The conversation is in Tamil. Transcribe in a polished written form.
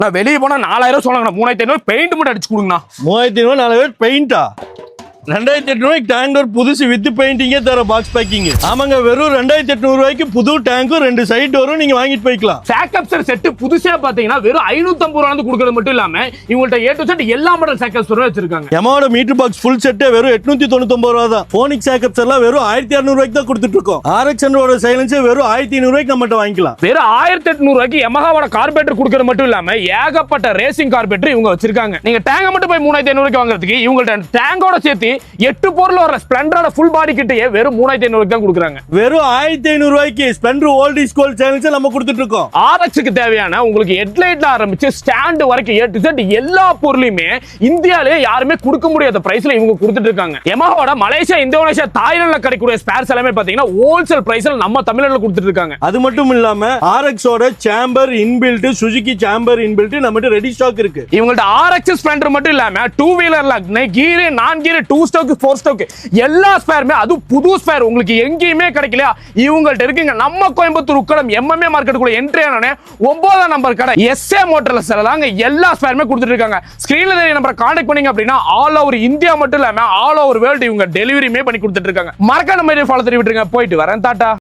நான் வெளியே போனா 4000 சொன்னாங்க, 3500 பெயிண்ட் மட்டும் அடிச்சு கொடுங்கண்ணா. 3500 4000 பெயிண்டா? 2800 டேங்கர் புதுசு வித் பெயிண்டிங்கே தர பாக்ஸ் பேக்கிங். ஆமாங்க, வெறும் 2800 ரூபாய்க்கு புது டேங்கும் 2 சைடு டோரும் நீங்க வாங்கிட்டு போய்க்கலாம். சாக்கப்சர் செட் புதுசா பாத்தீங்கன்னா வெறும் 550 ரூபாய் கொடுக்கறது மட்டும் இல்லாம இவங்கள்ட்ட ஏ டு செட் எல்லா மாடல் சாக்கப்சரும் வச்சிருக்காங்க. எமாவோட மீட்டர் பாக்ஸ் ஃபுல் செட்டே வெறும் 899 ரூபா தான். போனிக் சாக்கப்சர்லாம் வெறும் 1200 ரூபாய்க்கு தான் கொடுத்துட்டு இருக்கோம். RX100 சைலன்ஸே வெறும் 1500 ரூபாய்க்கு நம்மகிட்ட வாங்கிக்கலாம். வெறும் 1800 ரூபாய்க்கு யமஹாவோட கார்பரேட்டர் கொடுக்கறது மட்டும் இல்லாம ஏகப்பட்ட ரேசிங் கார்பரேட்டர் இவங்க வச்சிருக்காங்க. நீங்க டேங்க மட்டும் போய் 3500 ரூபாய்க்கு வாங்குறதுக்கு இவங்கள்ட்ட டேங்கோட சேர்த்து 8 பொருள் வர ஸ்ப்ளெண்டரோட ஃபுல் பாடி கிட்டயே வெறும் 3500 ரூபாய்க்கு தான் கொடுக்குறாங்க. வெறும் 1500 ரூபாய்க்கு Splendor old is gold challenge நம்ம கொடுத்துட்டு இருக்கோம். RX-க்கு தேவையான உங்களுக்கு ஹெட்லைட்ல ஆரம்பிச்சு ஸ்டாண்ட் வரைக்கும் ஏ டு செட் எல்லா பொருளையுமே இந்தியாவிலே யாருமே கொடுக்க முடியாத பிரைஸ்ல இவங்க கொடுத்துட்டு இருக்காங்க. யமஹாவோட மலேசியா, இந்தோனேஷியா, தாய்லாந்துல கிடைக்கக்கூடிய ஸ்பேர்ஸ் எல்லாமே பாத்தீங்கன்னா ஹோல்சேல் பிரைஸ்ல நம்ம தமிழ்நாட்டுல கொடுத்துட்டு இருக்காங்க. அது மட்டும் இல்லாம RX-ஓட chamber inbuilt, Suzuki chamber inbuilt நம்மகிட்ட ரெடி ஸ்டாக் இருக்கு. இவங்கள்ட்ட RX ஸ்ப்ளெண்டர் மட்டும் இல்லாம 2 வீலர்ல கீர், நான் கீர், 2 ஸ்டோக், 4 ஸ்டோக் எல்லா ஸ்பேருமே அது புது ஸ்பேர் உங்களுக்கு எங்கேயுமே கிடைக்கலையா இவங்கள்ட்ட இருக்குங்க. நம்ம கோயம்புத்தூர் உக்கடம் MMA மார்க்கெட்டுக்குள்ள என்ட்ரி ஆனே 9ஆம் நம்பர் கடை SA மோட்டார்ஸ் தாங்க எல்லா ஸ்பேருமே கொடுத்துட்டு இருக்காங்க. ஸ்கிரீன்ல தெரிய நம்பரை கான்டாக்ட் பண்ணீங்க அப்படின்னா ஆல் ஓவர் இந்தியா மட்டும் இல்லாம ஆல் ஓவர் வேர்ல்டு இவங்க டெலிவரியுமே பண்ணி கொடுத்துட்டு இருக்காங்க. மறக்காம ஃபாலோ பண்ணி விட்டுருங்க. போயிட்டு வரேன், டாடா.